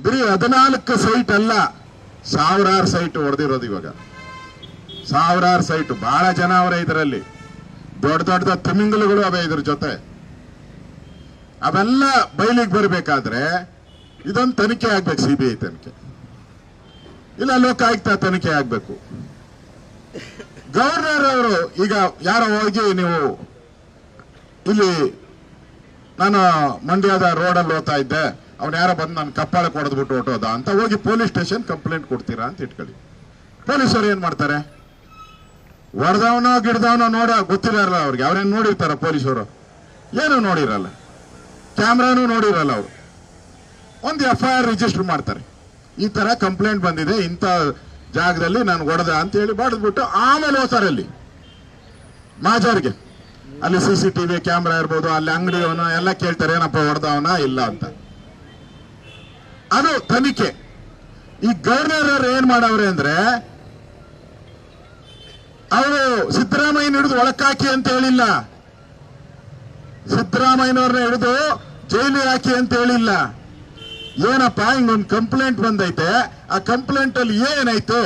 ಬರೀ 14 ಸೈಟ್ ಅಲ್ಲ, ಸಾವಿರಾರು ಸೈಟ್ ಹೊಡೆದಿರೋದು. ಇವಾಗ ಸಾವಿರಾರು ಸೈಟ್, ಬಹಳ ಜನ ಅವರೇ ಇದರಲ್ಲಿ. ದೊಡ್ಡ ದೊಡ್ಡ ತಿಮಿಂಗಲುಗಳು ಅವೇ ಇದ್ರ ಜೊತೆ. ಅವೆಲ್ಲ ಬಯಲಿಗೆ ಬರಬೇಕಾದ್ರೆ ಇದೊಂದು ತನಿಖೆ ಆಗ್ಬೇಕು, CBI ತನಿಖೆ, ಇಲ್ಲ ಲೋಕಾಯುಕ್ತ ತನಿಖೆ ಆಗ್ಬೇಕು. ಗವರ್ನರ್ ಅವರು ಈಗ ಯಾರೋ ಹೋಗಿ, ನೀವು ಇಲ್ಲಿ ನಾನು ಮಂಡ್ಯದ ರೋಡಲ್ಲಿ ಹೋಗ್ತಾ ಇದ್ದೆ, ಅವ್ನು ಯಾರೋ ಬಂದು ನಾನು ಕಪ್ಪಾಳಕ್ಕೆ ಹೊಡೆದ್ಬಿಟ್ಟು ಹೊಟ್ಟೋದ ಅಂತ ಹೋಗಿ ಪೊಲೀಸ್ ಸ್ಟೇಷನ್ ಕಂಪ್ಲೇಂಟ್ ಕೊಡ್ತೀರಾ ಅಂತ ಇಟ್ಕೊಳ್ಳಿ. ಪೊಲೀಸರು ಏನ್ ಮಾಡ್ತಾರೆ? ಹೊಡೆದವನೋ ಗಿಡ್ದವನೋ ಗೊತ್ತಿರಲ್ಲ ಅವ್ರಿಗೆ. ಅವ್ರೇನು ನೋಡಿರ್ತಾರ ಪೊಲೀಸರು? ಏನು ನೋಡಿರಲ್ಲ, ಕ್ಯಾಮ್ರಾನು ನೋಡಿರಲ್ಲ. ಅವರು ಒಂದು FIR ರಿಜಿಸ್ಟರ್ ಮಾಡ್ತಾರೆ, ಈ ತರ ಕಂಪ್ಲೇಂಟ್ ಬಂದಿದೆ, ಇಂಥ ಜಾಗದಲ್ಲಿ ನಾನು ಹೊಡೆದ ಅಂತ ಹೇಳಿ ಬಾಡಿದ್ಬಿಟ್ಟು ಆಮೇಲೆ ಹೋಗ್ತಾರೆ ಅಲ್ಲಿ ಮಾಜಾರ್ಗೆ. ಅಲ್ಲಿ CCTV ಕ್ಯಾಮ್ರಾ ಇರ್ಬೋದು, ಅಲ್ಲಿ ಅಂಗಡಿಯವನ ಎಲ್ಲ ಕೇಳ್ತಾರೆ, ಏನಪ್ಪ ಹೊಡೆದವನ ಇಲ್ಲ ಅಂತ. ಅದು ತನಿಖೆ. ಈ ಗವರ್ನರ್ ಅವರು ಏನ್ ಮಾಡವ್ರೆ ಅಂದ್ರೆ, ಅವರು ಸಿದ್ದರಾಮಯ್ಯನ ಹಿಡಿದು ಒಳಕಾಕಿ ಅಂತ ಹೇಳಿಲ್ಲ, ಸಿದ್ದರಾಮಯ್ಯನವ್ರನ್ನ ಹಿಡಿದು ಜೈಲಿಗೆ ಹಾಕಿ ಅಂತ ಹೇಳಿಲ್ಲ. ಏನಪ್ಪಾ ಹಿಂಗೊಂದು ಕಂಪ್ಲೇಂಟ್ ಬಂದೈತೆ, ಆ ಕಂಪ್ಲೇಂಟ್ ಅಲ್ಲಿ ಏನೈತೆ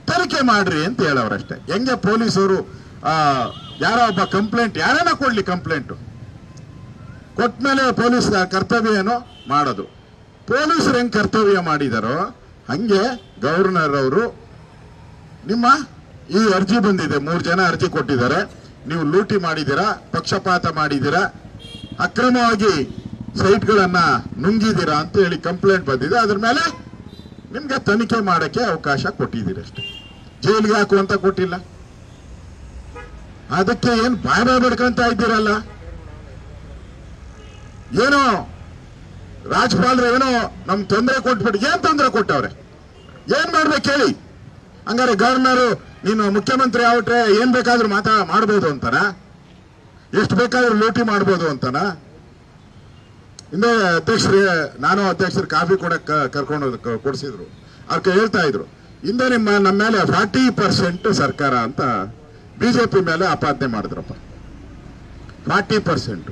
ತನಿಖೆ ಮಾಡ್ರಿ ಅಂತ ಹೇಳವ್ರಷ್ಟೇ. ಹೆಂಗೆ ಪೊಲೀಸರು ಯಾರೋ ಒಬ್ಬ ಕಂಪ್ಲೇಂಟ್, ಯಾರನ್ನ ಕೊಡ್ಲಿ ಕಂಪ್ಲೇಂಟ್ ಕೊಟ್ಮೇಲೆ ಪೊಲೀಸ್ ಕರ್ತವ್ಯ ಏನೋ ಮಾಡೋದು. ಪೊಲೀಸರು ಹೆಂಗ್ ಕರ್ತವ್ಯ ಮಾಡಿದಾರೋ ಹಂಗೆ ಗವರ್ನರ್ ಅವರು, ನಿಮ್ಮ ಈ ಅರ್ಜಿ ಬಂದಿದೆ, 3 ಜನ ಅರ್ಜಿ ಕೊಟ್ಟಿದ್ದಾರೆ, ನೀವು ಲೂಟಿ ಮಾಡಿದ್ದೀರಾ, ಪಕ್ಷಪಾತ ಮಾಡಿದ್ದೀರಾ, ಅಕ್ರಮವಾಗಿ ಸೈಟ್ಗಳನ್ನ ನುಂಗಿದ್ದೀರಾ ಅಂತ ಹೇಳಿ ಕಂಪ್ಲೇಂಟ್ ಬಂದಿದೆ. ಅದ್ರ ಮೇಲೆ ನಿಮ್ಗೆ ತನಿಖೆ ಮಾಡಕ್ಕೆ ಅವಕಾಶ ಕೊಟ್ಟಿದ್ದೀರಿ ಅಷ್ಟೇ, ಜೈಲಿಗೆ ಹಾಕುವಂತ ಕೊಟ್ಟಿಲ್ಲ. ಅದಕ್ಕೆ ಏನ್ ಬಾಯ್ ಬಿಡ್ಕೊಂತ ಇದ್ದೀರಲ್ಲ. ಏನೋ ರಾಜ್ಯಪಾಲರು ಏನೋ ನಮ್ ತೊಂದರೆ ಕೊಟ್ಬಿಟ್ಟು, ಏನ್ ತೊಂದರೆ ಕೊಟ್ಟವ್ರೆ? ಏನ್ ಮಾಡ್ಬೇಕು ಹೇಳಿ? ಹಂಗಾರೆ ಗವರ್ನರು ನೀನು ಮುಖ್ಯಮಂತ್ರಿ ಆಗ್ಬಿಟ್ರೆ ಏನ್ ಬೇಕಾದ್ರೂ ಮಾಡ್ಬೋದು ಅಂತಾನ? ಎಷ್ಟು ಬೇಕಾದ್ರೂ ಲೂಟಿ ಮಾಡ್ಬೋದು ಅಂತಾನ? ಹಿಂದೆ ನಾನು ಅಧ್ಯಕ್ಷರು ಕಾಫಿ ಕೊಡಕ್ ಕರ್ಕೊಂಡು ಕೊಡಿಸಿದ್ರು. ಅವ್ರಿಗೆ ಹೇಳ್ತಾ ಇದ್ರು, ಹಿಂದೆ ನಮ್ಮ ಮೇಲೆ 40% ಸರ್ಕಾರ ಅಂತ BJP ಮೇಲೆ ಆಪಾದನೆ ಮಾಡಿದ್ರಪ್ಪ. 40%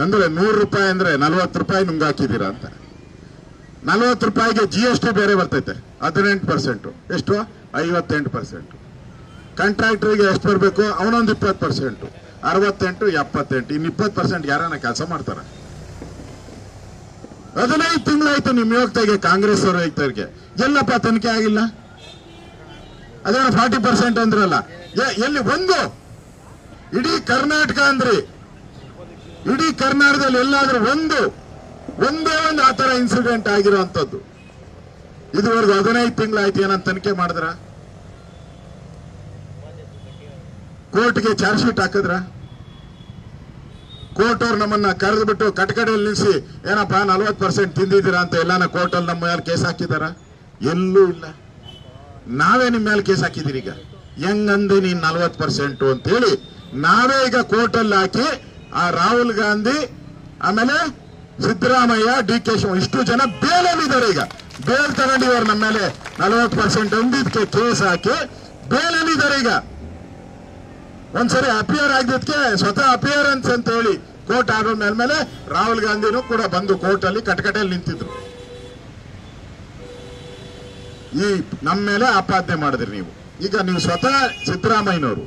ಅಂದ್ರೆ 100 ರೂಪಾಯಿ ಅಂದ್ರೆ 40 ರೂಪಾಯಿ ನುಂಗಾಕಿದ್ದೀರಾ ಅಂತ. 40 ರೂಪಾಯಿಗೆ GST ಬೇರೆ ಬರ್ತೈತೆ, 18%. ಎಷ್ಟು? 58%. ಕಾಂಟ್ರಾಕ್ಟರ್ಗೆ ಎಷ್ಟು ಬರಬೇಕು? ಅವನೊಂದು 20%, 68, 78. ಇನ್ನು 20% ಯಾರನ್ನ ಕೆಲಸ ಮಾಡ್ತಾರ? 15 ತಿಂಗಳಾಯ್ತು ನಿಮ್ ಯೋಗ್ಯತೆಗೆ, ಕಾಂಗ್ರೆಸ್ ಅವರ ಯೋಗ್ಯತೆಗೆ. ಎಲ್ಲಪ್ಪ ತನಿಖೆ ಆಗಿಲ್ಲ? ಅದೇನೋ 40% ಅಂದ್ರಲ್ಲ, ಎಲ್ಲಿ? ಒಂದು ಇಡೀ ಕರ್ನಾಟಕ ಅಂದ್ರಿ, ಇಡೀ ಕರ್ನಾಟಕದಲ್ಲಿ ಎಲ್ಲಾದ್ರೂ ಒಂದೇ ಒಂದು ಆತರ ಇನ್ಸಿಡೆಂಟ್ ಆಗಿರೋಂಥದ್ದು ಇದುವರೆಗೂ 15 ತಿಂಗಳಾಯ್ತು. ಏನಂತ ತನಿಖೆ ಮಾಡಿದ್ರ? ಕೋರ್ಟ್ಗೆ ಚಾರ್ಜ್ ಶೀಟ್ ಹಾಕಿದ್ರ? ಕೋರ್ಟ್ ಅವ್ರು ನಮ್ಮನ್ನ ಕರೆದು ಬಿಟ್ಟು ಕಟಕಡೆಯಲ್ಲಿ ನಿಲ್ಲಿಸಿ, ಏನಪ್ಪಾ 40% ತಿಂದಿದ್ದೀರಾ ಅಂತ ಎಲ್ಲಾನ ಕೋರ್ಟಲ್ಲಿ ನಮ್ಮ ಮೇಲೆ ಕೇಸ್ ಹಾಕಿದಾರ? ಎಲ್ಲೂ ಇಲ್ಲ. ನಾವೇ ನಿಮ್ಮ ಮೇಲೆ ಕೇಸ್ ಹಾಕಿದಿರಿ. ಈಗ ಹೆಂಗಂದ್ರೆ ನೀನ್ 40% ಅಂತ ಹೇಳಿ ನಾವೇ ಈಗ ಕೋರ್ಟಲ್ಲಿ ಹಾಕಿ, ಆ ರಾಹುಲ್ ಗಾಂಧಿ, ಆಮೇಲೆ ಸಿದ್ದರಾಮಯ್ಯ, DK ಶಿವಕುಮಾರ್, ಇಷ್ಟು ಜನ ಬೇಲಲ್ಲಿದ್ದಾರೆ. ಈಗ ಬೇಲ್ ತಗೊಂಡಿದ್ದಾರೆ ನಮ್ಮ ಮೇಲೆ 40% ಅಂದಿದ್ದಕ್ಕೆ ಕೇಸ್ ಹಾಕಿ ಬೇಲಲ್ಲಿದ್ದಾರೆ. ಈಗ ಒಂದ್ಸರಿ ಅಪಿಯರ್ ಆಗಿದ್ದಕ್ಕೆ ಸ್ವತಃ ಅಪಿಯರೆನ್ಸ್ ಅಂತ ಹೇಳಿ ಕೋರ್ಟ್ ಆಗೋ ಮೇಲೆ ರಾಹುಲ್ ಗಾಂಧಿನೂ ಕೂಡ ಬಂದು ಕೋರ್ಟ್ ಅಲ್ಲಿ ಕಟಕಟೆಯಲ್ಲಿ ನಿಂತಿದ್ರು. ಈ ನಮ್ಮ ಮೇಲೆ ಆಪಾದನೆ ಮಾಡಿದ್ರಿ ನೀವು. ಈಗ ನೀವು ಸ್ವತಃ ಸಿದ್ದರಾಮಯ್ಯನವರು